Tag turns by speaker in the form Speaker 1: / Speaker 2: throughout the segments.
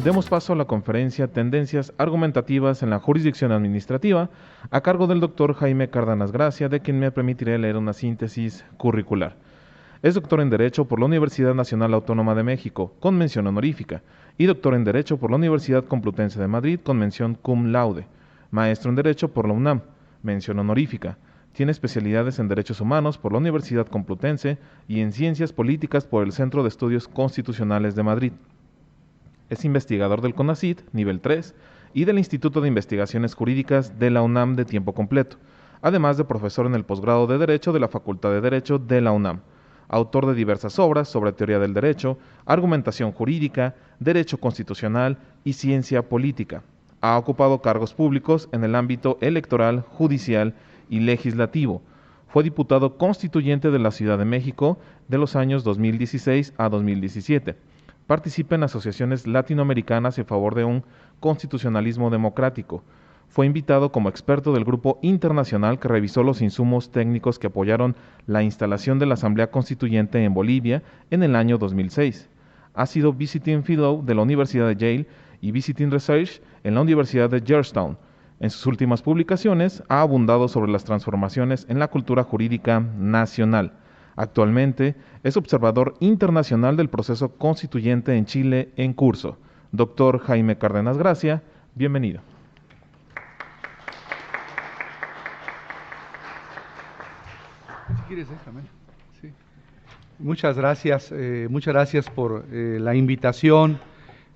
Speaker 1: demos paso a la conferencia Tendencias Argumentativas en la Jurisdicción Administrativa, a cargo del doctor Jaime Cárdenas Gracia, de quien me permitiré leer una síntesis curricular. Es doctor en Derecho por la Universidad Nacional Autónoma de México, con mención honorífica, y doctor en Derecho por la Universidad Complutense de Madrid, con mención cum laude. Maestro en Derecho por la UNAM, mención honorífica. Tiene especialidades en Derechos Humanos por la Universidad Complutense y en Ciencias Políticas por el Centro de Estudios Constitucionales de Madrid. Es investigador del CONACYT, nivel 3, y del Instituto de Investigaciones Jurídicas de la UNAM de tiempo completo, además de profesor en el posgrado de Derecho de la Facultad de Derecho de la UNAM. Autor de diversas obras sobre teoría del derecho, argumentación jurídica, derecho constitucional y ciencia política. Ha ocupado cargos públicos en el ámbito electoral, judicial y legislativo. Fue diputado constituyente de la Ciudad de México de los años 2016 a 2017. Participa en asociaciones latinoamericanas en favor de un constitucionalismo democrático. Fue invitado como experto del grupo internacional que revisó los insumos técnicos que apoyaron la instalación de la Asamblea Constituyente en Bolivia en el año 2006. Ha sido Visiting Fellow de la Universidad de Yale y Visiting Research en la Universidad de Georgetown. En sus últimas publicaciones ha abundado sobre las transformaciones en la cultura jurídica nacional. Actualmente es observador internacional del proceso constituyente en Chile en curso. Doctor Jaime Cárdenas Gracia, bienvenido.
Speaker 2: Si quieres, déjame. Sí. Muchas gracias por la invitación.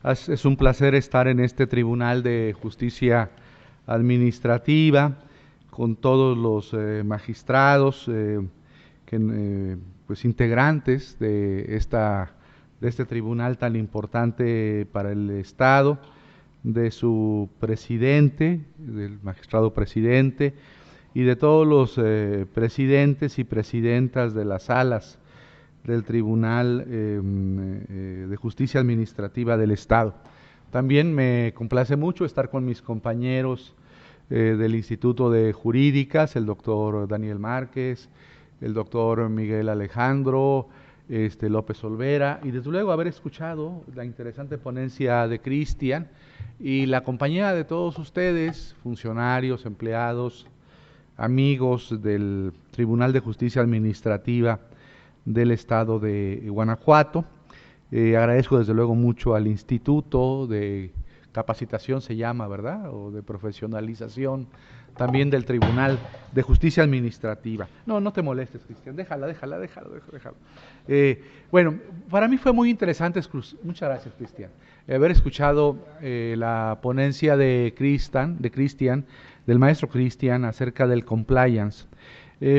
Speaker 2: Es un placer estar en este Tribunal de Justicia Administrativa con todos los magistrados, pues integrantes de este tribunal tan importante para el Estado, de su presidente, del magistrado presidente, y de todos los presidentes y presidentas de las salas del Tribunal de Justicia Administrativa del Estado. También me complace mucho estar con mis compañeros del Instituto de Jurídicas, el doctor Daniel Márquez, el doctor Miguel Alejandro, López Olvera, y desde luego haber escuchado la interesante ponencia de Cristian y la compañía de todos ustedes, funcionarios, empleados, amigos del Tribunal de Justicia Administrativa del Estado de Guanajuato. Agradezco desde luego mucho al Instituto de Capacitación, se llama, ¿verdad?, o de profesionalización, también del Tribunal de Justicia Administrativa. No te molestes, Cristian, déjalo. Bueno, para mí fue muy interesante, muchas gracias, Cristian, haber escuchado la ponencia de Cristian, del maestro Cristian, acerca del compliance,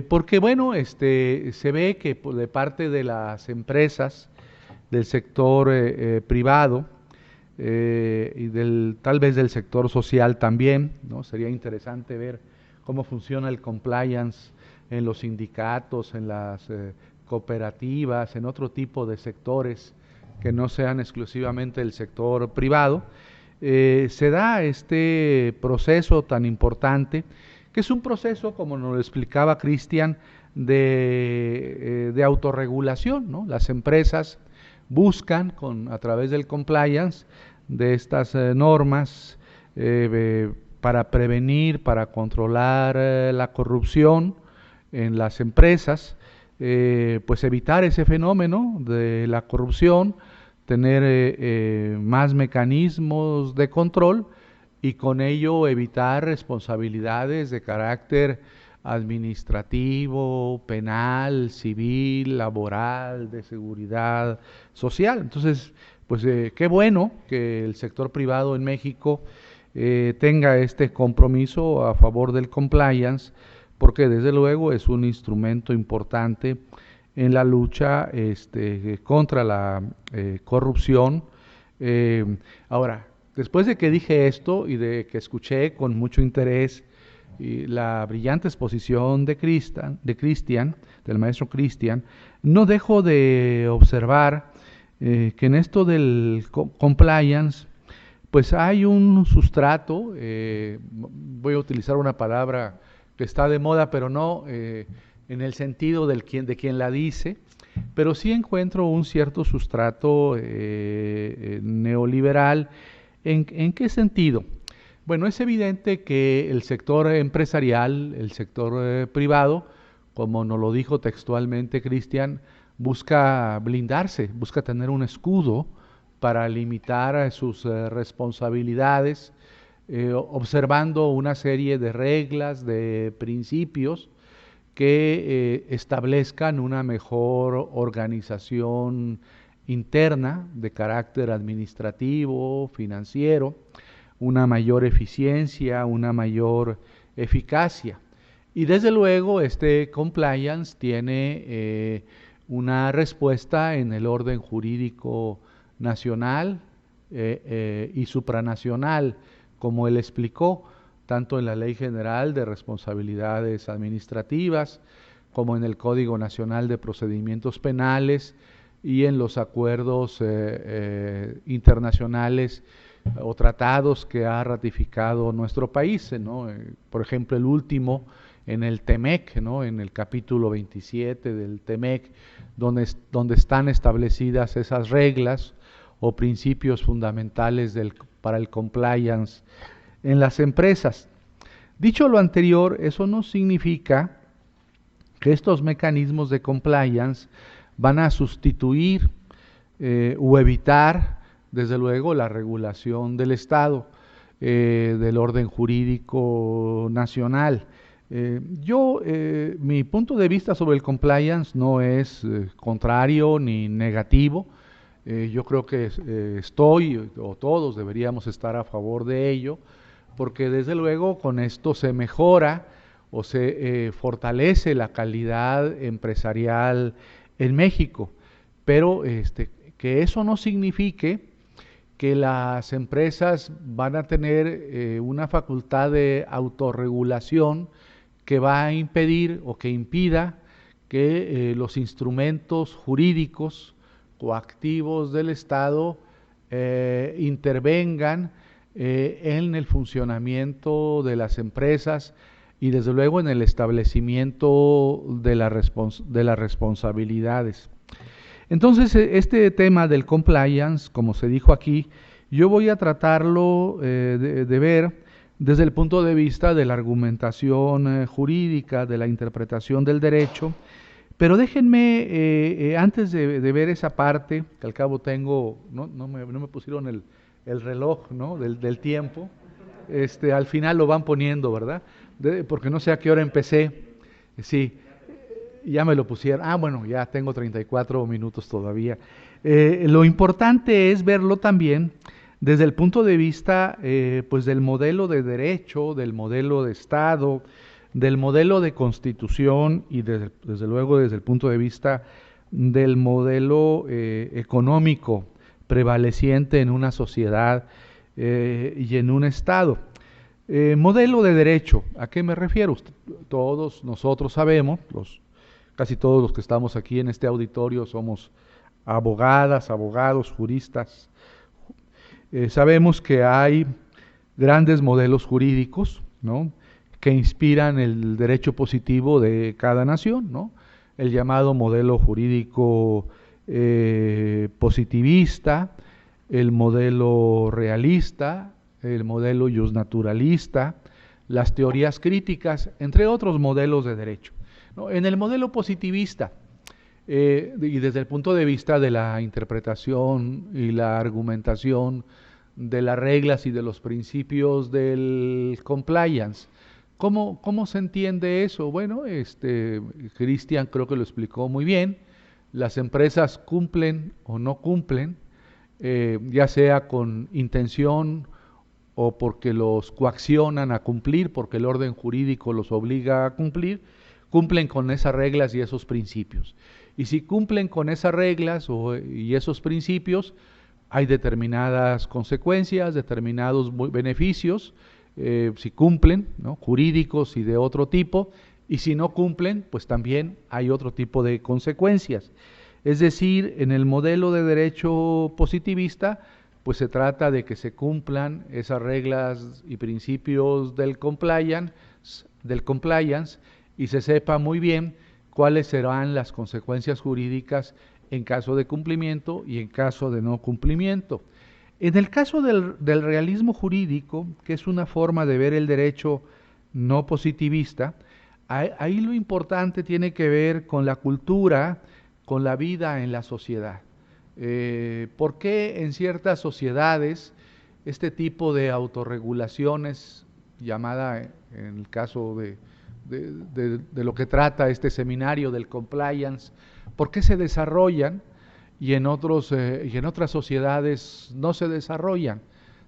Speaker 2: porque bueno, se ve que de parte de las empresas del sector privado y tal vez del sector social también, ¿no? Sería interesante ver cómo funciona el compliance en los sindicatos, en las cooperativas, en otro tipo de sectores que no sean exclusivamente el sector privado. Se da este proceso tan importante, que es un proceso, como nos lo explicaba Cristian, de autorregulación, ¿no? Las empresas buscan a través del compliance, de estas normas, para prevenir, para controlar la corrupción en las empresas, pues evitar ese fenómeno de la corrupción, tener más mecanismos de control y con ello evitar responsabilidades de carácter administrativo, penal, civil, laboral, de seguridad social. Entonces, pues qué bueno que el sector privado en México tenga este compromiso a favor del compliance, porque desde luego es un instrumento importante en la lucha contra la corrupción. Ahora, después de que dije esto y de que escuché con mucho interés la brillante exposición de Cristian, del maestro Cristian, no dejo de observar que en esto del compliance, pues hay un sustrato, voy a utilizar una palabra que está de moda, pero no en el sentido de quien la dice, pero sí encuentro un cierto sustrato neoliberal ¿En qué sentido? Bueno, es evidente que el sector empresarial, el sector privado, como nos lo dijo textualmente Cristian, busca blindarse, busca tener un escudo para limitar sus responsabilidades, observando una serie de reglas, de principios que establezcan una mejor organización interna de carácter administrativo, financiero, una mayor eficiencia, una mayor eficacia. Y desde luego este compliance tiene una respuesta en el orden jurídico nacional y supranacional, como él explicó, tanto en la Ley General de Responsabilidades Administrativas, como en el Código Nacional de Procedimientos Penales y en los acuerdos internacionales o tratados que ha ratificado nuestro país, ¿no? Por ejemplo, el último en el TEMEC, ¿no? En el capítulo 27 del TEMEC, donde están establecidas esas reglas o principios fundamentales para el compliance en las empresas. Dicho lo anterior, eso no significa que estos mecanismos de compliance van a sustituir o evitar, desde luego, la regulación del Estado, del orden jurídico nacional. Mi punto de vista sobre el compliance no es contrario ni negativo. Yo creo que o todos deberíamos estar a favor de ello, porque desde luego con esto se mejora o se fortalece la calidad empresarial en México, pero que eso no signifique que las empresas van a tener una facultad de autorregulación que va a impedir o que impida que los instrumentos jurídicos coactivos del Estado intervengan en el funcionamiento de las empresas y desde luego en el establecimiento de las responsabilidades. Entonces, este tema del compliance, como se dijo aquí, yo voy a tratarlo de ver desde el punto de vista de la argumentación jurídica, de la interpretación del derecho, pero déjenme, antes de ver esa parte, que al cabo tengo, no me pusieron el reloj, ¿no? del tiempo, al final lo van poniendo, ¿verdad? Porque no sé a qué hora empecé. Sí, ya me lo pusieron. Ah, bueno, ya tengo 34 minutos todavía. Lo importante es verlo también desde el punto de vista pues del modelo de derecho, del modelo de Estado, del modelo de constitución y desde luego desde el punto de vista del modelo económico prevaleciente en una sociedad y en un Estado. Modelo de derecho, ¿a qué me refiero? Todos nosotros sabemos, casi todos los que estamos aquí en este auditorio somos abogadas, abogados, juristas. Sabemos que hay grandes modelos jurídicos, ¿no?, que inspiran el derecho positivo de cada nación, ¿no? El llamado modelo jurídico positivista, el modelo realista, el modelo justnaturalista, las teorías críticas, entre otros modelos de derecho, ¿no? En el modelo positivista, y desde el punto de vista de la interpretación y la argumentación de las reglas y de los principios del compliance, ¿cómo se entiende eso? Bueno, Cristian creo que lo explicó muy bien. Las empresas cumplen o no cumplen, ya sea con intención o porque los coaccionan a cumplir, porque el orden jurídico los obliga a cumplir, cumplen con esas reglas y esos principios. Y si cumplen con esas reglas y esos principios, hay determinadas consecuencias, determinados beneficios, si cumplen, ¿no?, jurídicos y de otro tipo, y si no cumplen, pues también hay otro tipo de consecuencias. Es decir, en el modelo de derecho positivista, pues se trata de que se cumplan esas reglas y principios del compliance y se sepa muy bien cuáles serán las consecuencias jurídicas en caso de cumplimiento y en caso de no cumplimiento. En el caso del realismo jurídico, que es una forma de ver el derecho no positivista, ahí lo importante tiene que ver con la cultura, con la vida en la sociedad. ¿Por qué en ciertas sociedades este tipo de autorregulaciones, llamada en el caso de lo que trata este seminario del compliance, por qué se desarrollan y en otras sociedades no se desarrollan?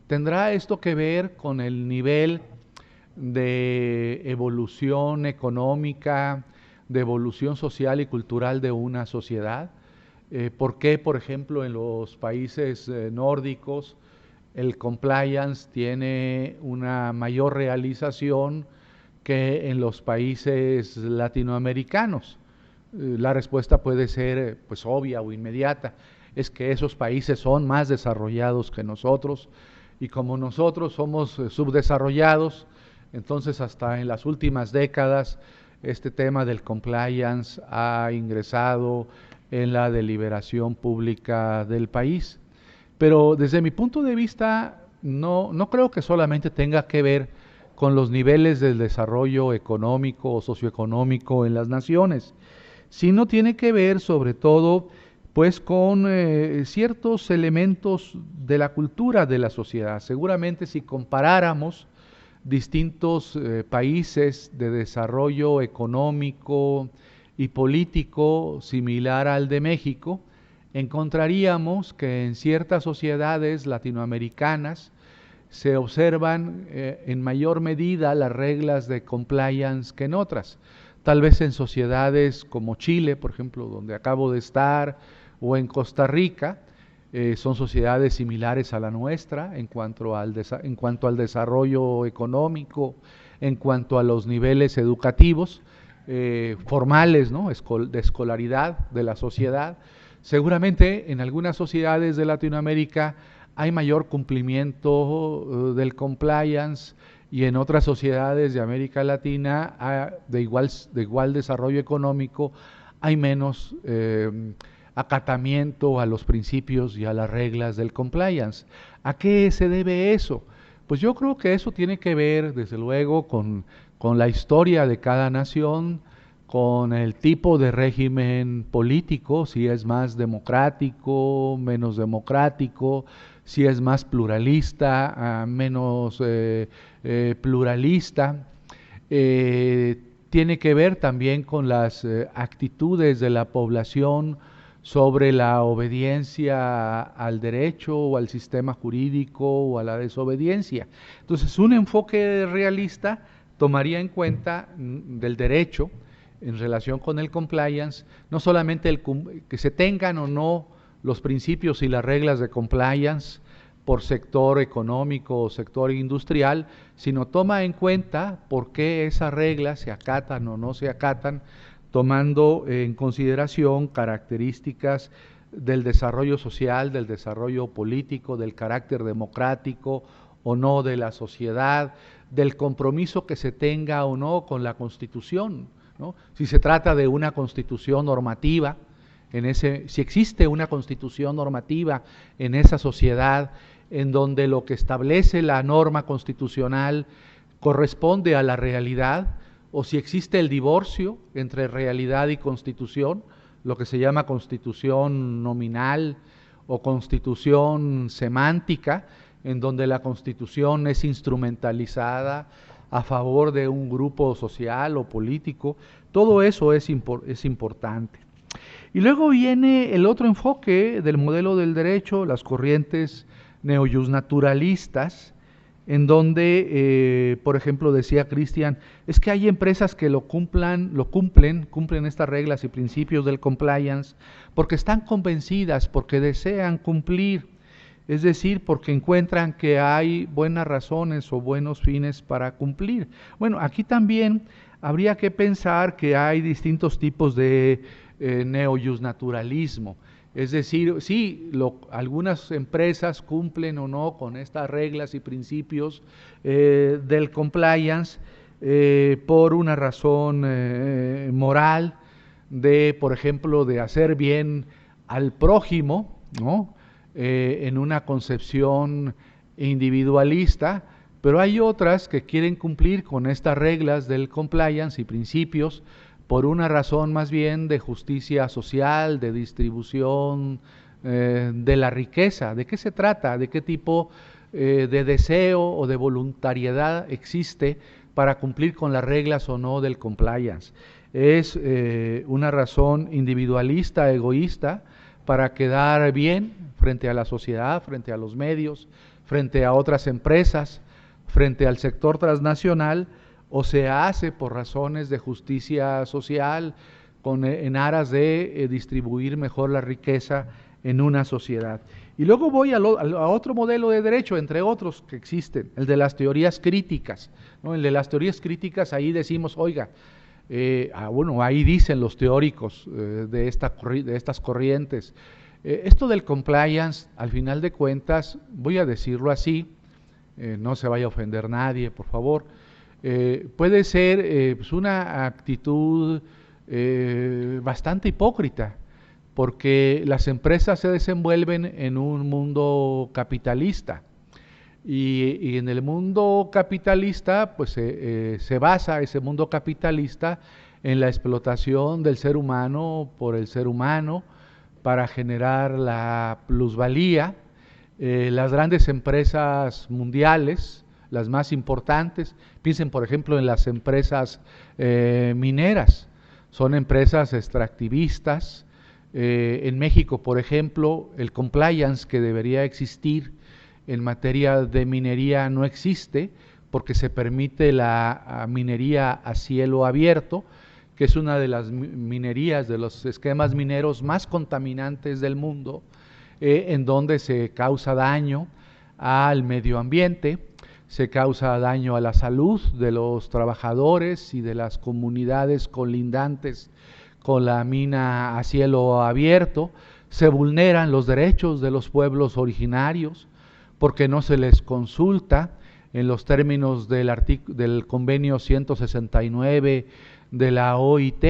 Speaker 2: ¿Tendrá esto que ver con el nivel de evolución económica, de evolución social y cultural de una sociedad? ¿Por qué, por ejemplo, en los países nórdicos el compliance tiene una mayor realización que en los países latinoamericanos? La respuesta puede ser pues obvia o inmediata, es que esos países son más desarrollados que nosotros, y como nosotros somos subdesarrollados, entonces hasta en las últimas décadas este tema del compliance ha ingresado en la deliberación pública del país. Pero desde mi punto de vista, no creo que solamente tenga que ver con los niveles del desarrollo económico o socioeconómico en las naciones, sino tiene que ver sobre todo pues con ciertos elementos de la cultura de la sociedad. Seguramente si comparáramos distintos países de desarrollo económico y político similar al de México, encontraríamos que en ciertas sociedades latinoamericanas se observan en mayor medida las reglas de compliance que en otras. Tal vez en sociedades como Chile, por ejemplo, donde acabo de estar, o en Costa Rica, son sociedades similares a la nuestra en cuanto al desarrollo económico, en cuanto a los niveles educativos, formales, ¿no? De escolaridad de la sociedad. Seguramente en algunas sociedades de Latinoamérica hay mayor cumplimiento del compliance, y en otras sociedades de América Latina de igual desarrollo económico hay menos acatamiento a los principios y a las reglas del compliance. ¿A qué se debe eso? Pues yo creo que eso tiene que ver, desde luego, con la historia de cada nación, con el tipo de régimen político, si es más democrático, menos democrático, si es más pluralista, menos pluralista. Tiene que ver también con las actitudes de la población sobre la obediencia al derecho o al sistema jurídico o a la desobediencia. Entonces, un enfoque realista tomaría en cuenta del derecho en relación con el compliance, no solamente que se tengan o no los principios y las reglas de compliance por sector económico o sector industrial, sino toma en cuenta por qué esas reglas se acatan o no se acatan, tomando en consideración características del desarrollo social, del desarrollo político, del carácter democrático o no de la sociedad, del compromiso que se tenga o no con la Constitución, ¿no? Si se trata de una Constitución normativa, si existe una Constitución normativa en esa sociedad en donde lo que establece la norma constitucional corresponde a la realidad, o si existe el divorcio entre realidad y constitución, lo que se llama constitución nominal o constitución semántica, en donde la constitución es instrumentalizada a favor de un grupo social o político. Todo eso es importante. Y luego viene el otro enfoque del modelo del derecho, las corrientes neojusnaturalistas, en donde, por ejemplo, decía Cristian, es que hay empresas que cumplen estas reglas y principios del compliance porque están convencidas, porque desean cumplir, es decir, porque encuentran que hay buenas razones o buenos fines para cumplir. Bueno, aquí también habría que pensar que hay distintos tipos de neojusnaturalismo. Es decir, sí, algunas empresas cumplen o no con estas reglas y principios del compliance por una razón moral por ejemplo, de hacer bien al prójimo, ¿no? en una concepción individualista, pero hay otras que quieren cumplir con estas reglas del compliance y principios por una razón más bien de justicia social, de distribución de la riqueza. ¿De qué se trata? ¿De qué tipo de deseo o de voluntariedad existe para cumplir con las reglas o no del compliance? Es una razón individualista, egoísta, para quedar bien frente a la sociedad, frente a los medios, frente a otras empresas, frente al sector transnacional, o se hace por razones de justicia social en aras de distribuir mejor la riqueza en una sociedad. Y luego voy a otro modelo de derecho, entre otros que existen, el de las teorías críticas, ¿no? El de las teorías críticas, ahí decimos, oiga, bueno, ahí dicen los teóricos de estas corrientes, esto del compliance, al final de cuentas, voy a decirlo así, no se vaya a ofender nadie, por favor, puede ser pues una actitud bastante hipócrita, porque las empresas se desenvuelven en un mundo capitalista, y en el mundo capitalista, pues se basa ese mundo capitalista en la explotación del ser humano por el ser humano para generar la plusvalía. Las grandes empresas mundiales, las más importantes, piensen por ejemplo en las empresas mineras, son empresas extractivistas. En México, por ejemplo, el compliance que debería existir en materia de minería no existe porque se permite la minería a cielo abierto, que es una de las minerías, de los esquemas mineros más contaminantes del mundo, en donde se causa daño al medio ambiente, se causa daño a la salud de los trabajadores y de las comunidades colindantes con la mina a cielo abierto, se vulneran los derechos de los pueblos originarios porque no se les consulta en los términos del convenio 169 de la OIT.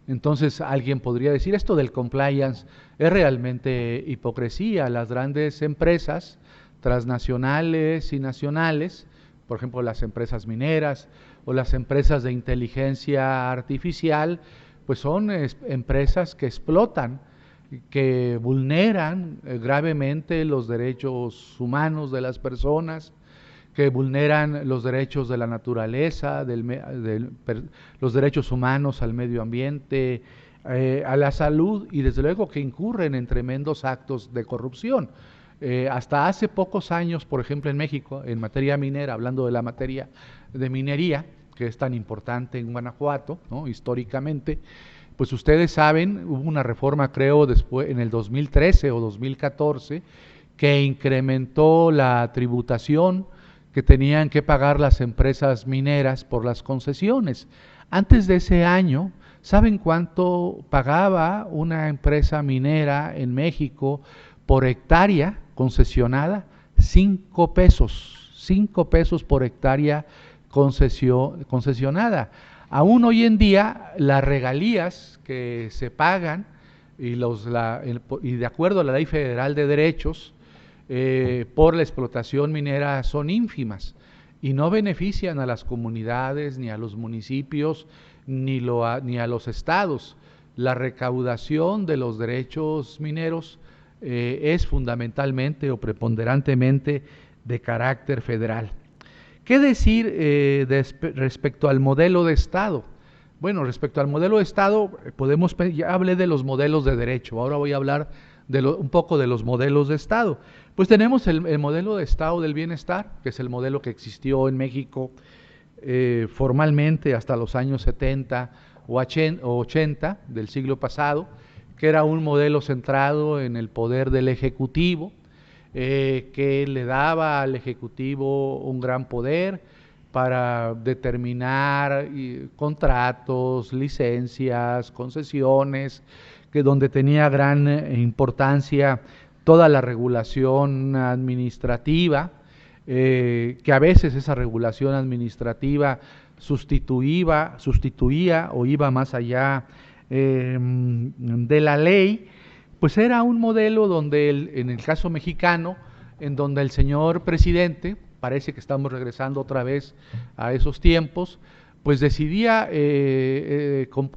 Speaker 2: Entonces alguien podría decir, esto del compliance es realmente hipocresía. Las grandes empresas transnacionales y nacionales, por ejemplo las empresas mineras o las empresas de inteligencia artificial, pues son empresas que explotan, que vulneran gravemente los derechos humanos de las personas, que vulneran los derechos de la naturaleza, los derechos humanos al medio ambiente, a la salud, y desde luego que incurren en tremendos actos de corrupción. Hasta hace pocos años, por ejemplo en México, en materia minera, hablando de la materia de minería, que es tan importante en Guanajuato, ¿no? Históricamente, pues ustedes saben, hubo una reforma, creo, después en el 2013 o 2014, que incrementó la tributación que tenían que pagar las empresas mineras por las concesiones. Antes de ese año, ¿saben cuánto pagaba una empresa minera en México por hectárea concesionada? 5 pesos, 5 pesos por hectárea concesionada. Aún hoy en día las regalías que se pagan y de acuerdo a la Ley Federal de Derechos por la explotación minera son ínfimas y no benefician a las comunidades, ni a los municipios, ni a los estados. La recaudación de los derechos mineros es fundamentalmente o preponderantemente de carácter federal. ¿Qué decir respecto al modelo de Estado? Bueno, respecto al modelo de Estado, ya hablé de los modelos de derecho, ahora voy a hablar un poco de los modelos de Estado. Pues tenemos el modelo de Estado del bienestar, que es el modelo que existió en México formalmente hasta los años 70 o 80 del siglo pasado, que era un modelo centrado en el poder del Ejecutivo, que le daba al Ejecutivo un gran poder para determinar contratos, licencias, concesiones, donde tenía gran importancia toda la regulación administrativa, que a veces esa regulación administrativa sustituía o iba más allá de la ley, pues era un modelo donde, en el caso mexicano, en donde el señor presidente, parece que estamos regresando otra vez a esos tiempos, pues decidía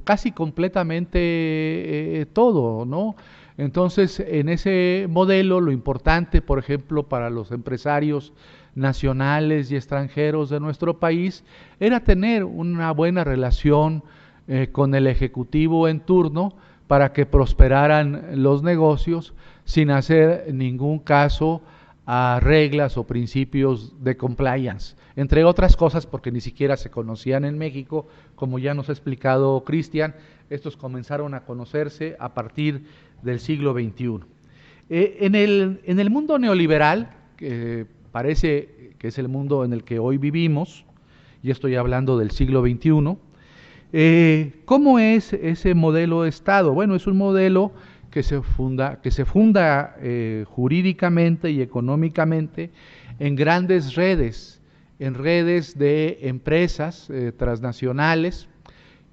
Speaker 2: casi completamente todo, ¿no? Entonces, en ese modelo, lo importante, por ejemplo, para los empresarios nacionales y extranjeros de nuestro país, era tener una buena relación con el ejecutivo en turno para que prosperaran los negocios sin hacer ningún caso a reglas o principios de compliance, entre otras cosas porque ni siquiera se conocían en México, como ya nos ha explicado Cristian. Estos comenzaron a conocerse a partir del siglo XXI. En el mundo neoliberal, que parece que es el mundo en el que hoy vivimos, y estoy hablando del siglo XXI, ¿cómo es ese modelo de Estado? Bueno, es un modelo que se funda jurídicamente y económicamente en grandes redes, en redes de empresas transnacionales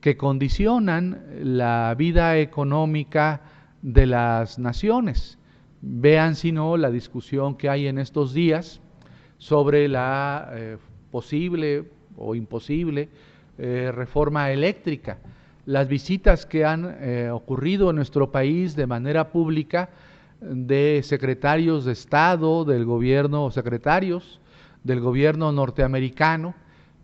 Speaker 2: que condicionan la vida económica de las naciones. Vean, si no, la discusión que hay en estos días sobre la posible o imposible reforma eléctrica. Las visitas que han ocurrido en nuestro país de manera pública de secretarios de Estado del gobierno, secretarios del gobierno norteamericano,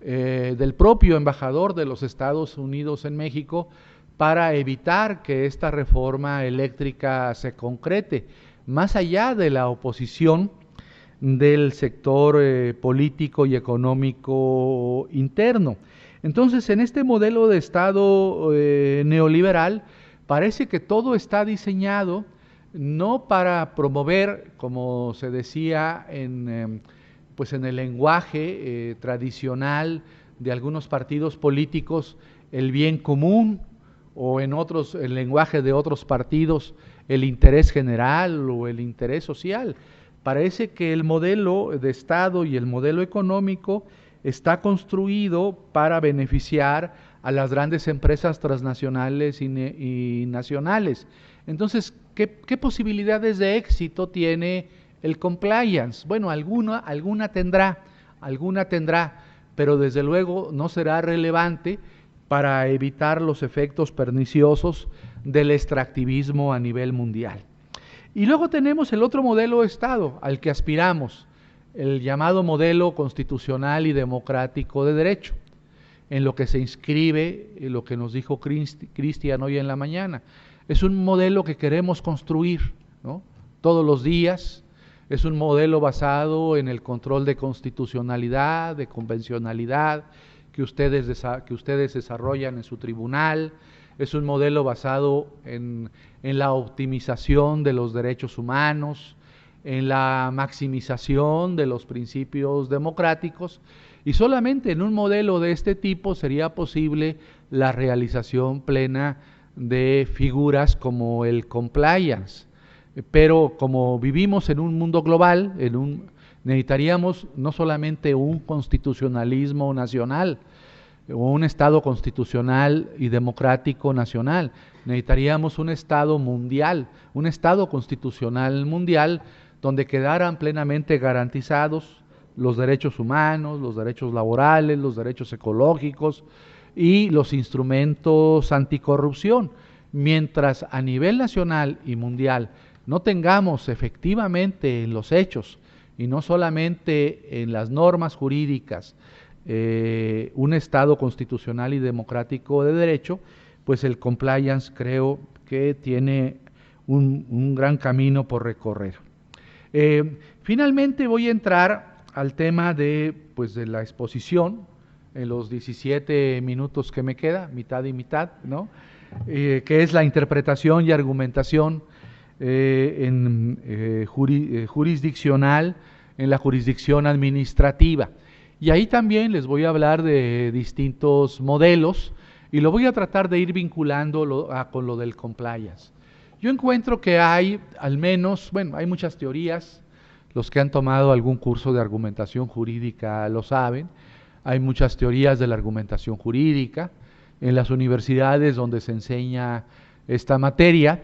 Speaker 2: del propio embajador de los Estados Unidos en México, para evitar que esta reforma eléctrica se concrete, más allá de la oposición del sector político y económico interno. Entonces, en este modelo de Estado neoliberal, parece que todo está diseñado no para promover, como se decía pues en el lenguaje tradicional de algunos partidos políticos, el bien común, o en otros, el lenguaje de otros partidos, el interés general o el interés social. Parece que el modelo de Estado y el modelo económico está construido para beneficiar a las grandes empresas transnacionales y nacionales. Entonces, ¿qué posibilidades de éxito tiene el compliance? Bueno, alguna tendrá, pero desde luego no será relevante para evitar los efectos perniciosos del extractivismo a nivel mundial. Y luego tenemos el otro modelo de Estado al que aspiramos, el llamado modelo constitucional y democrático de derecho, en lo que se inscribe, en lo que nos dijo Cristian hoy en la mañana. Es un modelo que queremos construir, ¿no?, todos los días. Es un modelo basado en el control de constitucionalidad, de convencionalidad, que ustedes desarrollan en su tribunal. Es un modelo basado en la optimización de los derechos humanos, en la maximización de los principios democráticos, y solamente en un modelo de este tipo sería posible la realización plena de figuras como el compliance. Pero como vivimos en un mundo global, necesitaríamos no solamente un constitucionalismo nacional o un Estado constitucional y democrático nacional, necesitaríamos un Estado mundial, un Estado constitucional mundial, donde quedaran plenamente garantizados los derechos humanos, los derechos laborales, los derechos ecológicos y los instrumentos anticorrupción. Mientras a nivel nacional y mundial no tengamos efectivamente en los hechos y no solamente en las normas jurídicas un Estado constitucional y democrático de derecho, pues el compliance creo que tiene un gran camino por recorrer. Finalmente voy a entrar al tema de la exposición en los 17 minutos que me queda, mitad y mitad, ¿no?, que es la interpretación y argumentación jurisdiccional en la jurisdicción administrativa. Y ahí también les voy a hablar de distintos modelos y lo voy a tratar de ir vinculando con lo del compliance. Yo encuentro que hay al menos, hay muchas teorías, los que han tomado algún curso de argumentación jurídica lo saben, hay muchas teorías de la argumentación jurídica en las universidades donde se enseña esta materia,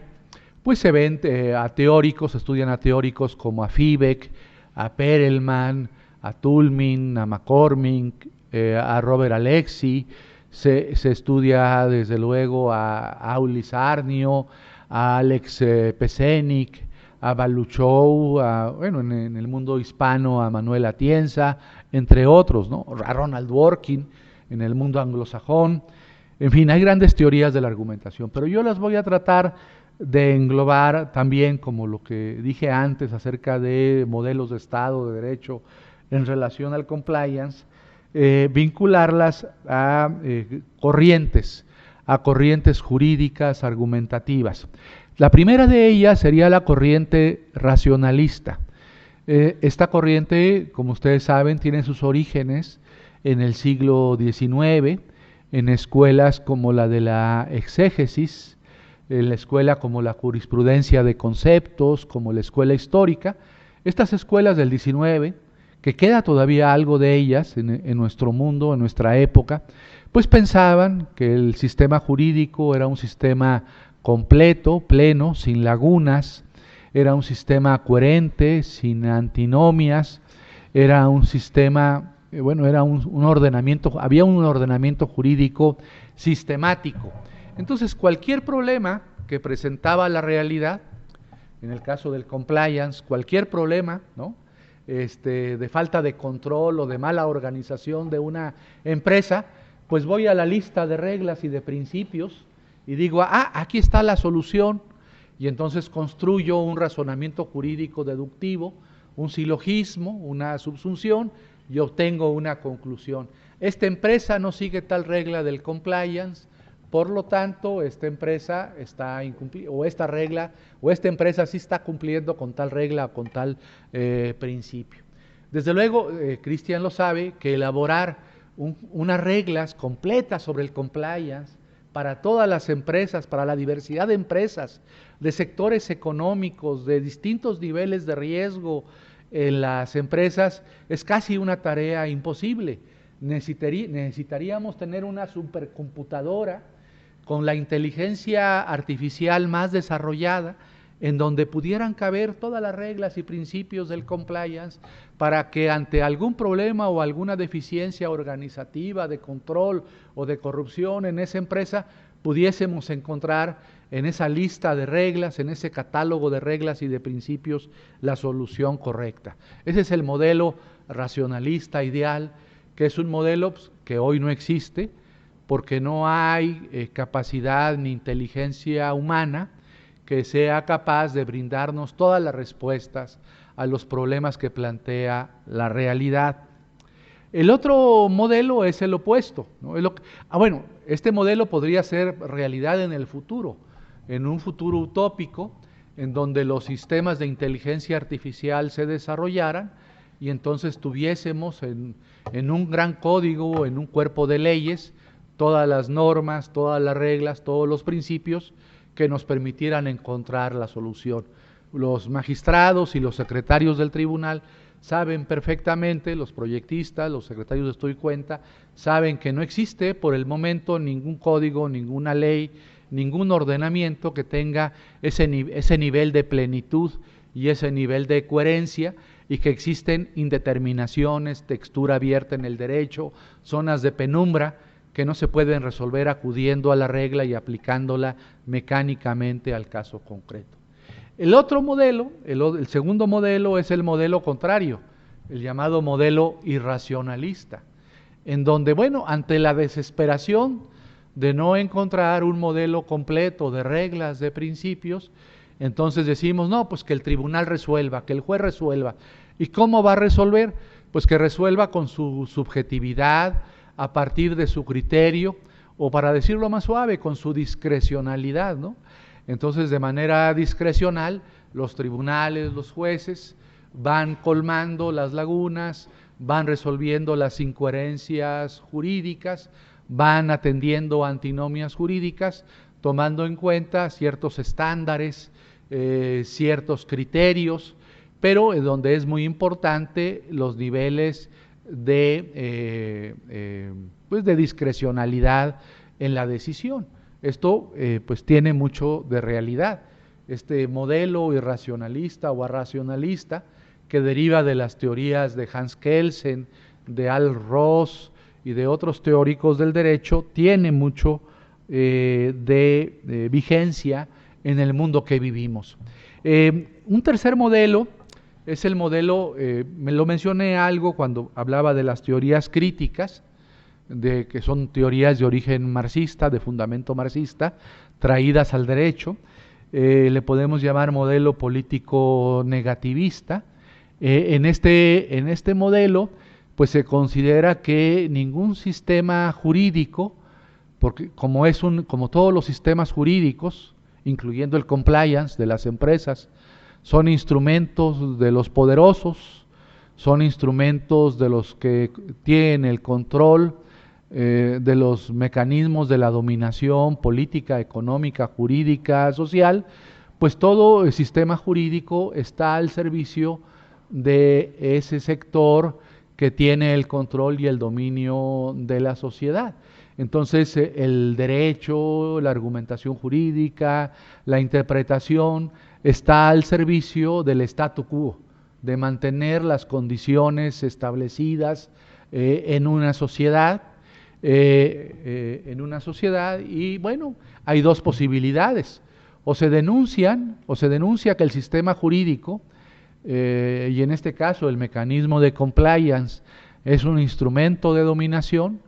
Speaker 2: pues se ven a teóricos, estudian a teóricos como a Fibeck, a Perelman, a Toulmin, a McCormick, a Robert Alexy, se estudia desde luego a Aulis Arnio, a Alex Pesenik, a Baluchou, bueno, en el mundo hispano a Manuel Atienza, entre otros, ¿no? A Ronald Dworkin, en el mundo anglosajón. En fin, hay grandes teorías de la argumentación, pero yo las voy a tratar de englobar también, como lo que dije antes acerca de modelos de Estado, de Derecho, en relación al compliance, vincularlas a corrientes jurídicas argumentativas. La primera de ellas sería la corriente racionalista. Esta corriente, como ustedes saben, tiene sus orígenes en el siglo XIX, en escuelas como la de la exégesis, en la escuela como la jurisprudencia de conceptos, como la escuela histórica. Estas escuelas del XIX, que queda todavía algo de ellas en nuestro mundo, en nuestra época, pues pensaban que el sistema jurídico era un sistema completo, pleno, sin lagunas, era un sistema coherente, sin antinomias, era un sistema, bueno, era un ordenamiento, había un ordenamiento jurídico sistemático. Entonces, cualquier problema que presentaba la realidad, en el caso del compliance, cualquier problema, ¿no?, de falta de control o de mala organización de una empresa, pues voy a la lista de reglas y de principios y digo, aquí está la solución, y entonces construyo un razonamiento jurídico deductivo, un silogismo, una subsunción, y obtengo una conclusión. Esta empresa no sigue tal regla del compliance, por lo tanto, esta empresa está incumpliendo, o esta regla, o esta empresa sí está cumpliendo con tal regla o con tal principio. Desde luego, Cristian lo sabe, que elaborar unas reglas completas sobre el compliance para todas las empresas, para la diversidad de empresas, de sectores económicos, de distintos niveles de riesgo en las empresas, es casi una tarea imposible. Necesitaríamos tener una supercomputadora con la inteligencia artificial más desarrollada, en donde pudieran caber todas las reglas y principios del compliance para que ante algún problema o alguna deficiencia organizativa, de control o de corrupción en esa empresa, pudiésemos encontrar en esa lista de reglas, en ese catálogo de reglas y de principios, la solución correcta. Ese es el modelo racionalista ideal, que es un modelo que hoy no existe, porque no hay capacidad ni inteligencia humana que sea capaz de brindarnos todas las respuestas a los problemas que plantea la realidad. El otro modelo es el opuesto, ¿no? Bueno, este modelo podría ser realidad en el futuro, en un futuro utópico, en donde los sistemas de inteligencia artificial se desarrollaran y entonces tuviésemos en un gran código, en un cuerpo de leyes, todas las normas, todas las reglas, todos los principios que nos permitieran encontrar la solución. Los magistrados y los secretarios del tribunal saben perfectamente, los proyectistas, los secretarios de Estoy Cuenta, saben que no existe por el momento ningún código, ninguna ley, ningún ordenamiento que tenga ese nivel de plenitud y ese nivel de coherencia, y que existen indeterminaciones, textura abierta en el derecho, zonas de penumbra que no se pueden resolver acudiendo a la regla y aplicándola mecánicamente al caso concreto. El otro modelo, el segundo modelo, es el modelo contrario, el llamado modelo irracionalista, en donde, bueno, ante la desesperación de no encontrar un modelo completo de reglas, de principios, entonces decimos, no, pues que el tribunal resuelva, que el juez resuelva. ¿Y cómo va a resolver? Pues que resuelva con su subjetividad, a partir de su criterio, o para decirlo más suave, con su discrecionalidad, ¿no? Entonces, de manera discrecional, los tribunales, los jueces, van colmando las lagunas, van resolviendo las incoherencias jurídicas, van atendiendo antinomias jurídicas, tomando en cuenta ciertos estándares, ciertos criterios, pero donde es muy importante los niveles de discrecionalidad en la decisión. Esto pues tiene mucho de realidad. este modelo irracionalista o arracionalista que deriva de las teorías de Hans Kelsen, de Al Ross y de otros teóricos del derecho, tiene mucho de vigencia en el mundo que vivimos. Un tercer modelo es el modelo, me lo mencioné algo cuando hablaba de las teorías críticas, que son teorías de origen marxista, de fundamento marxista, traídas al derecho. Le podemos llamar modelo político negativista. En este modelo, pues se considera que ningún sistema jurídico, porque como todos los sistemas jurídicos, incluyendo el compliance de las empresas, son instrumentos de los poderosos, son instrumentos de los que tienen el control de los mecanismos de la dominación política, económica, jurídica, social, pues todo el sistema jurídico está al servicio de ese sector que tiene el control y el dominio de la sociedad. Entonces, el derecho, la argumentación jurídica, la interpretación, está al servicio del statu quo, de mantener las condiciones establecidas en una sociedad, y bueno, hay dos posibilidades: o se denuncia que el sistema jurídico, y en este caso el mecanismo de compliance, es un instrumento de dominación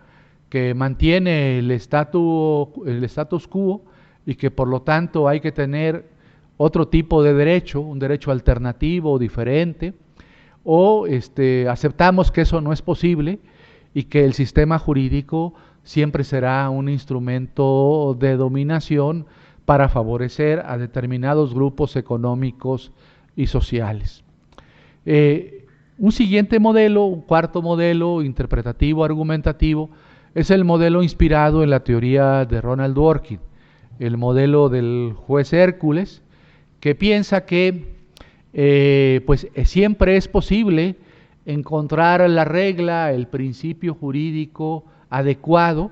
Speaker 2: que mantiene el status quo y que por lo tanto hay que tener otro tipo de derecho, un derecho alternativo, diferente, o aceptamos que eso no es posible y que el sistema jurídico siempre será un instrumento de dominación para favorecer a determinados grupos económicos y sociales. Un siguiente modelo, un cuarto modelo interpretativo, argumentativo, es el modelo inspirado en la teoría de Ronald Dworkin, el modelo del juez Hércules, que piensa que siempre es posible encontrar la regla, el principio jurídico adecuado,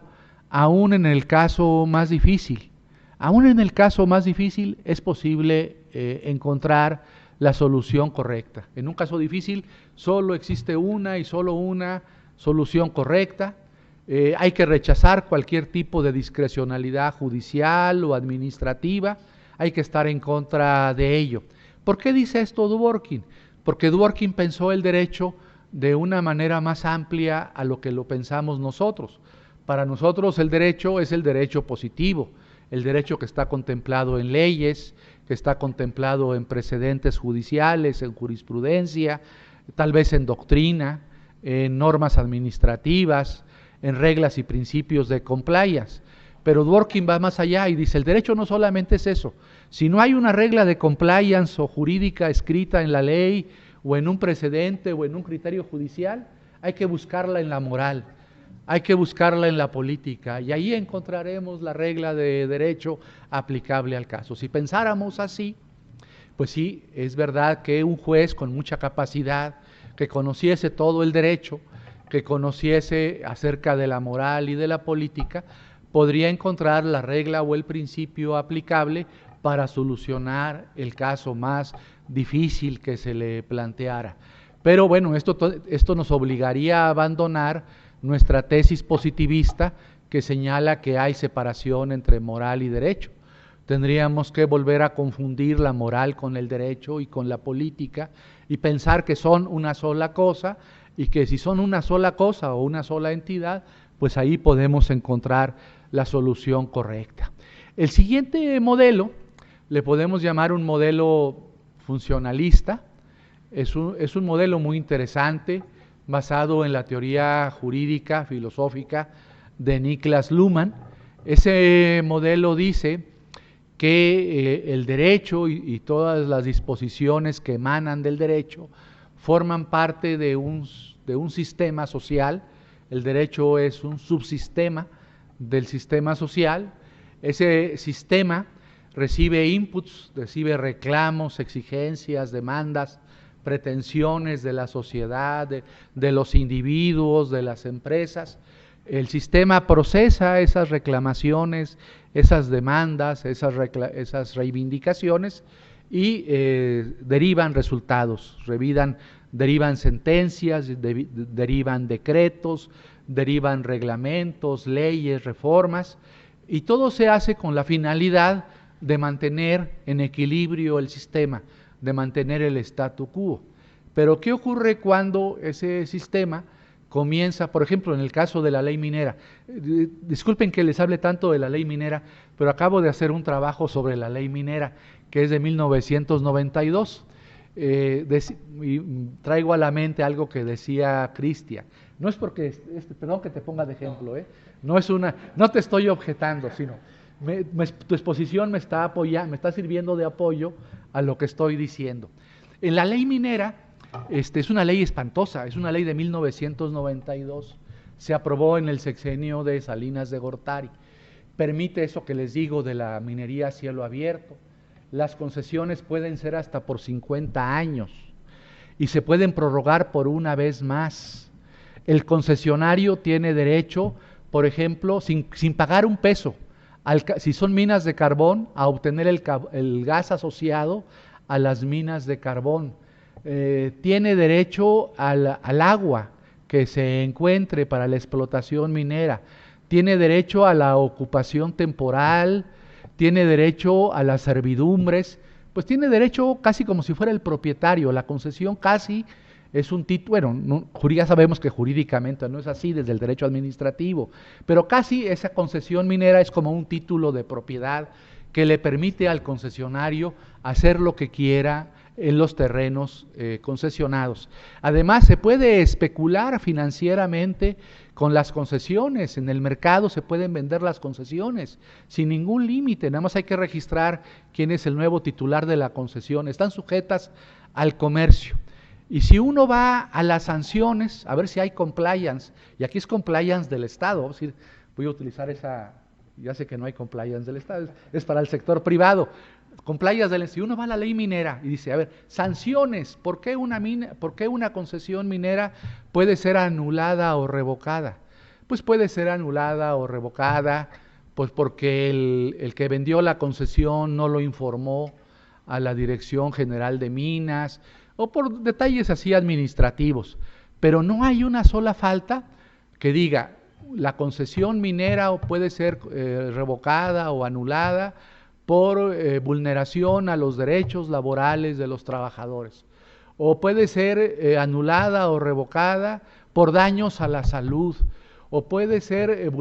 Speaker 2: aún en el caso más difícil. Aún en el caso más difícil es posible encontrar la solución correcta. En un caso difícil solo existe una y solo una solución correcta. Hay que rechazar cualquier tipo de discrecionalidad judicial o administrativa, hay que estar en contra de ello. ¿Por qué dice esto Dworkin? Porque Dworkin pensó el derecho de una manera más amplia a lo que lo pensamos nosotros. Para nosotros el derecho es el derecho positivo, el derecho que está contemplado en leyes, que está contemplado en precedentes judiciales, en jurisprudencia, tal vez en doctrina, en normas administrativas, en reglas y principios de compliance. Pero Dworkin va más allá y dice, el derecho no solamente es eso. Si no hay una regla de compliance o jurídica escrita en la ley o en un precedente o en un criterio judicial, hay que buscarla en la moral, hay que buscarla en la política, y ahí encontraremos la regla de derecho aplicable al caso. Si pensáramos así, pues sí, es verdad que un juez con mucha capacidad, que conociese todo el derecho, que conociese acerca de la moral y de la política, podría encontrar la regla o el principio aplicable para solucionar el caso más difícil que se le planteara. Pero bueno, esto nos obligaría a abandonar nuestra tesis positivista que señala que hay separación entre moral y derecho. Tendríamos que volver a confundir la moral con el derecho y con la política y pensar que son una sola cosa, y que si son una sola cosa o una sola entidad, pues ahí podemos encontrar la solución correcta. El siguiente modelo le podemos llamar un modelo funcionalista. Es un modelo muy interesante, basado en la teoría jurídica, filosófica de Niklas Luhmann. Ese modelo dice que el derecho y todas las disposiciones que emanan del derecho forman parte de un sistema social. El derecho es un subsistema del sistema social. Ese sistema recibe inputs, recibe reclamos, exigencias, demandas, pretensiones de la sociedad, de los individuos, de las empresas, El sistema procesa esas reclamaciones, esas demandas, esas reivindicaciones y derivan resultados, derivan sentencias, derivan decretos, derivan reglamentos, leyes, reformas, y todo se hace con la finalidad de mantener en equilibrio el sistema, de mantener el statu quo. Pero ¿qué ocurre cuando ese sistema comienza, por ejemplo, en el caso de la ley minera? Disculpen que les hable tanto de la ley minera, pero acabo de hacer un trabajo sobre la ley minera, que es de 1992. Y traigo a la mente algo que decía Cristian. No es porque, perdón que te ponga de ejemplo, no te estoy objetando, sino tu exposición me está sirviendo de apoyo a lo que estoy diciendo. En la ley minera, es una ley espantosa, es una ley de 1992, se aprobó en el sexenio de Salinas de Gortari, permite eso que les digo de la minería a cielo abierto. Las concesiones pueden ser hasta por 50 años y se pueden prorrogar por una vez más. El concesionario tiene derecho, por ejemplo, sin pagar un peso, si son minas de carbón, a obtener el gas asociado a las minas de carbón. Tiene derecho al agua que se encuentre para la explotación minera. Tiene derecho a la ocupación temporal, tiene derecho a las servidumbres, pues tiene derecho casi como si fuera el propietario. La concesión casi es un título, ya sabemos que jurídicamente no es así desde el derecho administrativo, pero casi esa concesión minera es como un título de propiedad que le permite al concesionario hacer lo que quiera en los terrenos concesionados. Además, se puede especular financieramente con las concesiones. En el mercado se pueden vender las concesiones sin ningún límite, nada más hay que registrar quién es el nuevo titular de la concesión. Están sujetas al comercio. Y si uno va a las sanciones, a ver si hay compliance, y aquí es compliance del Estado, voy a utilizar esa, ya sé que no hay compliance del Estado, es para el sector privado. Compliance si uno va a la ley minera y dice, a ver, sanciones, ¿por qué una concesión minera puede ser anulada o revocada? Pues puede ser anulada o revocada, pues porque el que vendió la concesión no lo informó a la Dirección General de Minas, o por detalles así administrativos, pero no hay una sola falta que diga, la concesión minera puede ser revocada o anulada por vulneración a los derechos laborales de los trabajadores, o puede ser anulada o revocada por daños a la salud, o puede ser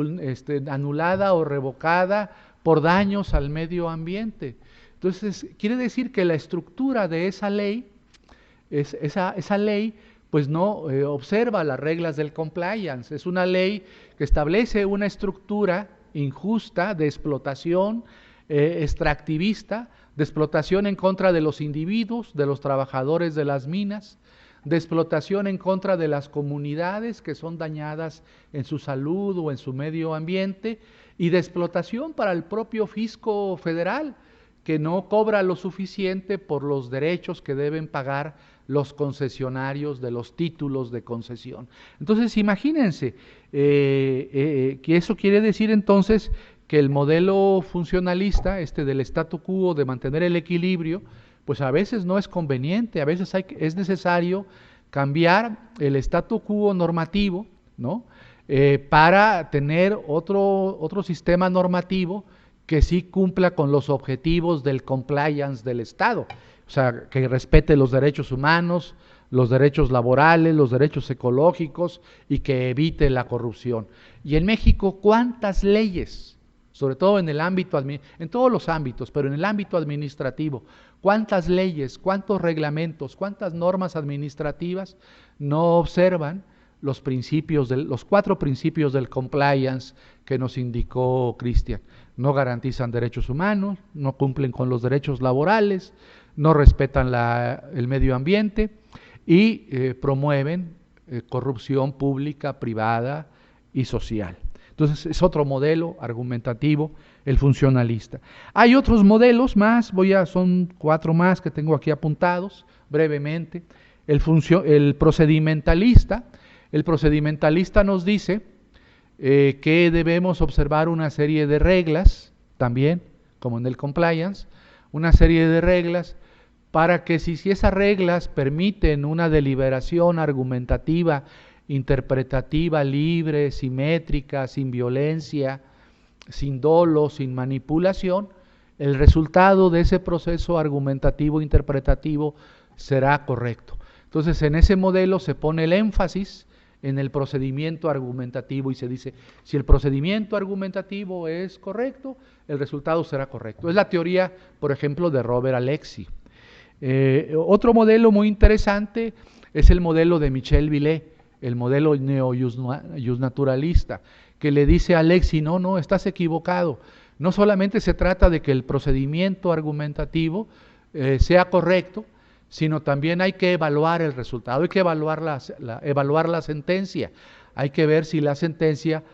Speaker 2: anulada o revocada por daños al medio ambiente. Entonces, quiere decir que la estructura de esa ley, esa ley pues no observa las reglas del compliance, es una ley que establece una estructura injusta de explotación, extractivista, de explotación en contra de los individuos, de los trabajadores de las minas, de explotación en contra de las comunidades que son dañadas en su salud o en su medio ambiente, y de explotación para el propio fisco federal, que no cobra lo suficiente por los derechos que deben pagar los concesionarios de los títulos de concesión. Entonces, imagínense que eso quiere decir entonces que el modelo funcionalista, del statu quo, de mantener el equilibrio, pues a veces no es conveniente, a veces es necesario cambiar el statu quo normativo, ¿no? Para tener otro sistema normativo que sí cumpla con los objetivos del compliance del Estado, o sea, que respete los derechos humanos, los derechos laborales, los derechos ecológicos y que evite la corrupción. Y en México, ¿cuántas leyes? Sobre todo en todos los ámbitos, pero en el ámbito administrativo, ¿cuántas leyes, cuántos reglamentos, cuántas normas administrativas no observan los 4 principios del compliance que nos indicó Cristian? No garantizan derechos humanos, no cumplen con los derechos laborales, no respetan el medio ambiente y promueven corrupción pública, privada y social. Entonces es otro modelo argumentativo, el funcionalista. Hay otros modelos más, son 4 más que tengo aquí apuntados brevemente. El procedimentalista nos dice que debemos observar una serie de reglas, también, como en el compliance, una serie de reglas para que si esas reglas permiten una deliberación argumentativa, interpretativa, libre, simétrica, sin violencia, sin dolo, sin manipulación, el resultado de ese proceso argumentativo, interpretativo, será correcto. Entonces, en ese modelo se pone el énfasis en el procedimiento argumentativo y se dice, si el procedimiento argumentativo es correcto, el resultado será correcto. Es la teoría, por ejemplo, de Robert Alexy. Otro modelo muy interesante es el modelo de Michel Villé, el modelo neo-justnaturalista, que le dice a Alexy, no, estás equivocado. No solamente se trata de que el procedimiento argumentativo sea correcto, sino también hay que evaluar el resultado, hay que evaluar la sentencia, hay que ver si la sentencia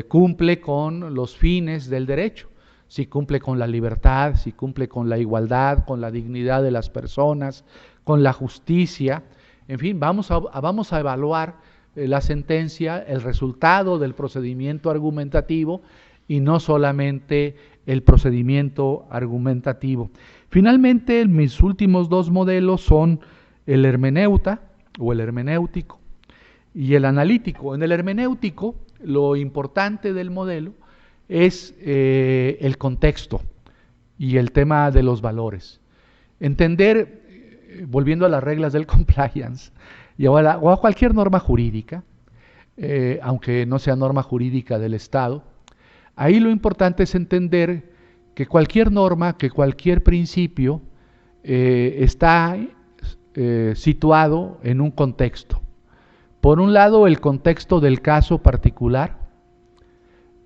Speaker 2: cumple con los fines del derecho, si cumple con la libertad, si cumple con la igualdad, con la dignidad de las personas, con la justicia. En fin, vamos a evaluar la sentencia, el resultado del procedimiento argumentativo y no solamente el procedimiento argumentativo. Finalmente, mis últimos dos modelos son el hermeneuta o el hermenéutico y el analítico. En el hermenéutico, lo importante del modelo es el contexto y el tema de los valores. Entender, volviendo a las reglas del compliance, o a cualquier norma jurídica, aunque no sea norma jurídica del Estado, ahí lo importante es entender que cualquier norma, que cualquier principio está situado en un contexto. Por un lado, el contexto del caso particular,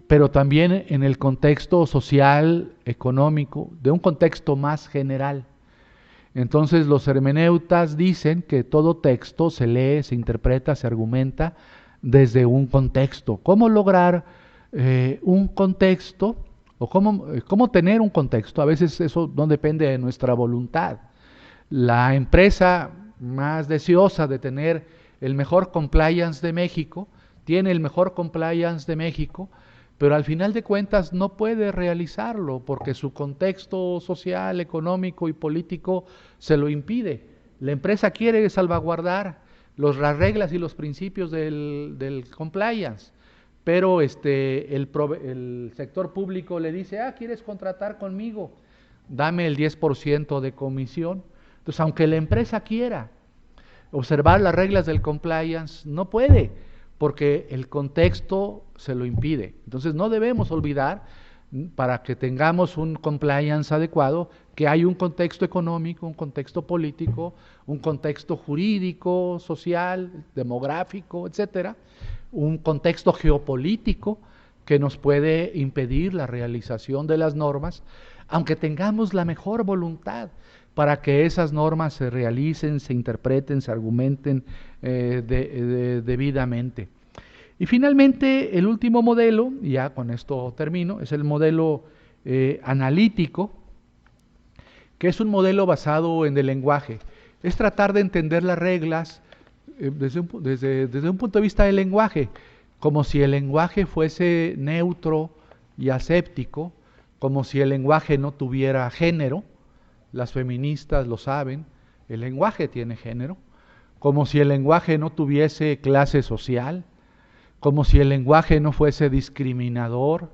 Speaker 2: pero también en el contexto social, económico, de un contexto más general. Entonces los hermeneutas dicen que todo texto se lee, se interpreta, se argumenta desde un contexto. ¿Cómo lograr un contexto o cómo tener un contexto? A veces eso no depende de nuestra voluntad. La empresa más deseosa de tener el mejor compliance de México tiene el mejor compliance de México, pero al final de cuentas no puede realizarlo porque su contexto social, económico y político se lo impide. La empresa quiere salvaguardar las reglas y los principios del compliance, pero el sector público le dice, ¿quieres contratar conmigo? Dame el 10% de comisión. Entonces, aunque la empresa quiera observar las reglas del compliance, no puede, porque el contexto se lo impide. Entonces no debemos olvidar, para que tengamos un compliance adecuado, que hay un contexto económico, un contexto político, un contexto jurídico, social, demográfico, etcétera, un contexto geopolítico que nos puede impedir la realización de las normas, aunque tengamos la mejor voluntad para que esas normas se realicen, se interpreten, se argumenten debidamente. Y finalmente, el último modelo, y ya con esto termino, es el modelo analítico, que es un modelo basado en el lenguaje. Es tratar de entender las reglas desde un punto de vista del lenguaje, como si el lenguaje fuese neutro y aséptico, como si el lenguaje no tuviera género. Las feministas lo saben, el lenguaje tiene género, como si el lenguaje no tuviese clase social, como si el lenguaje no fuese discriminador,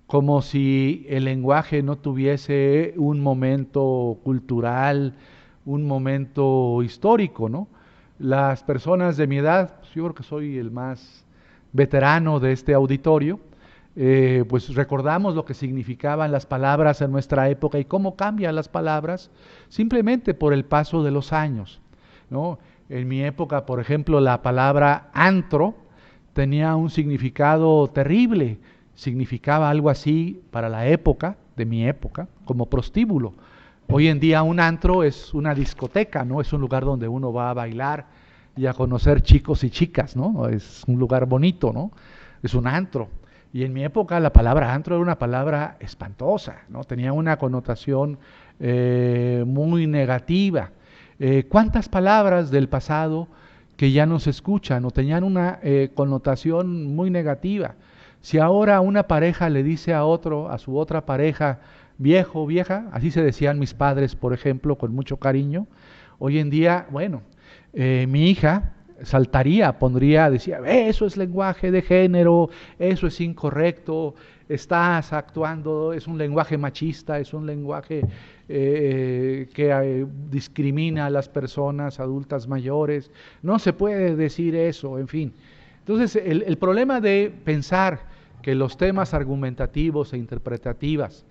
Speaker 2: como si el lenguaje no tuviese un momento cultural, un momento histórico, ¿no? Las personas de mi edad, yo creo que soy el más veterano de este auditorio, pues recordamos lo que significaban las palabras en nuestra época y cómo cambian las palabras simplemente por el paso de los años, ¿no? En mi época, por ejemplo, la palabra antro tenía un significado terrible, significaba algo así para la época, de mi época, como prostíbulo. Hoy en día un antro es una discoteca, ¿no? Es un lugar donde uno va a bailar y a conocer chicos y chicas, ¿no? Es un lugar bonito, ¿no? Es un antro. Y en mi época la palabra antro era una palabra espantosa, ¿no? Tenía una connotación muy negativa. ¿Cuántas palabras del pasado que ya no se escuchan o tenían una connotación muy negativa. Si ahora una pareja le dice a su otra pareja, viejo, vieja, así se decían mis padres, por ejemplo, con mucho cariño, hoy en día, bueno, mi hija saltaría, decía, eso es lenguaje de género, eso es incorrecto, estás actuando, es un lenguaje machista, es un lenguaje que discrimina a las personas adultas mayores, no se puede decir eso, en fin. Entonces, el problema de pensar que los temas argumentativos e interpretativos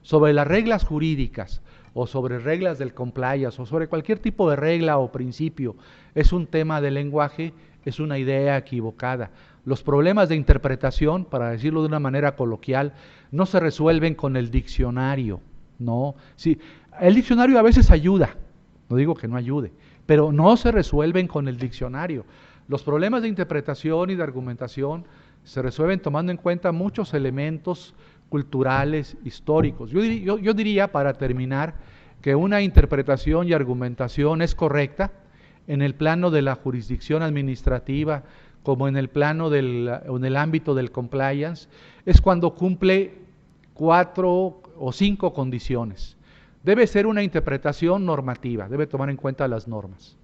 Speaker 2: sobre las reglas jurídicas o sobre reglas del compliance o sobre cualquier tipo de regla o principio es un tema de lenguaje, es una idea equivocada. Los problemas de interpretación, para decirlo de una manera coloquial, no se resuelven con el diccionario, ¿no? Sí, el diccionario a veces ayuda, no digo que no ayude, pero no se resuelven con el diccionario. Los problemas de interpretación y de argumentación se resuelven tomando en cuenta muchos elementos culturales, históricos. Yo diría, para terminar, que una interpretación y argumentación es correcta en el plano de la jurisdicción administrativa, como en el plano en el ámbito del compliance, es cuando cumple 4 o 5 condiciones. Debe ser una interpretación normativa, debe tomar en cuenta las normas.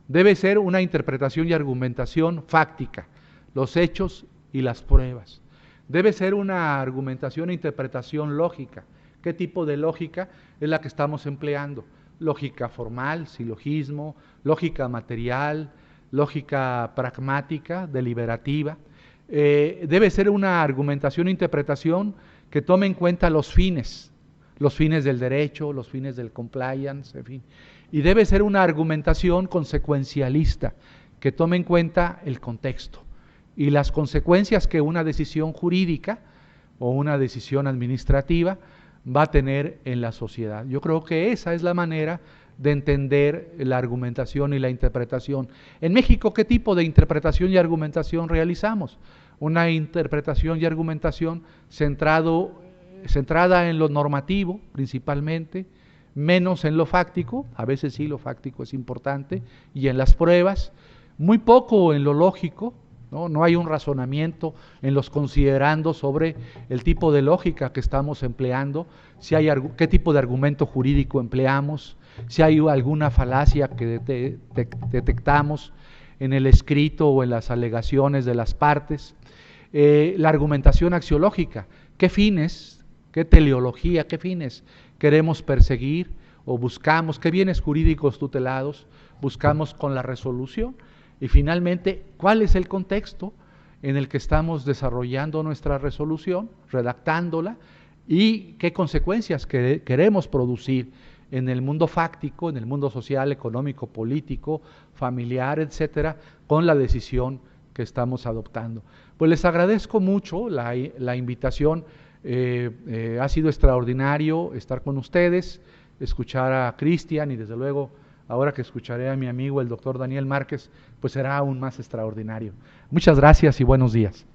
Speaker 2: Debe ser una interpretación y argumentación fáctica, los hechos y las pruebas. Debe ser una argumentación e interpretación lógica. ¿Qué tipo de lógica es la que estamos empleando? Lógica formal, silogismo, lógica material, lógica pragmática, deliberativa. Debe ser una argumentación e interpretación que tome en cuenta los fines del derecho, los fines del compliance, en fin. Y debe ser una argumentación consecuencialista, que tome en cuenta el contexto y las consecuencias que una decisión jurídica o una decisión administrativa va a tener en la sociedad. Yo creo que esa es la manera de entender la argumentación y la interpretación. En México, ¿qué tipo de interpretación y argumentación realizamos? Una interpretación y argumentación centrada en lo normativo, principalmente, menos en lo fáctico, a veces sí lo fáctico es importante, y en las pruebas, muy poco en lo lógico, no hay un razonamiento en los considerandos sobre el tipo de lógica que estamos empleando, qué tipo de argumento jurídico empleamos, si hay alguna falacia que detectamos en el escrito o en las alegaciones de las partes. La argumentación axiológica, qué fines, qué teleología, qué fines queremos perseguir o buscamos, qué bienes jurídicos tutelados buscamos con la resolución. Y finalmente, ¿cuál es el contexto en el que estamos desarrollando nuestra resolución, redactándola, y qué consecuencias queremos producir en el mundo fáctico, en el mundo social, económico, político, familiar, etcétera, con la decisión que estamos adoptando? Pues les agradezco mucho la invitación, ha sido extraordinario estar con ustedes, escuchar a Cristian y desde luego ahora que escucharé a mi amigo el doctor Daniel Márquez, pues será aún más extraordinario. Muchas gracias y buenos días.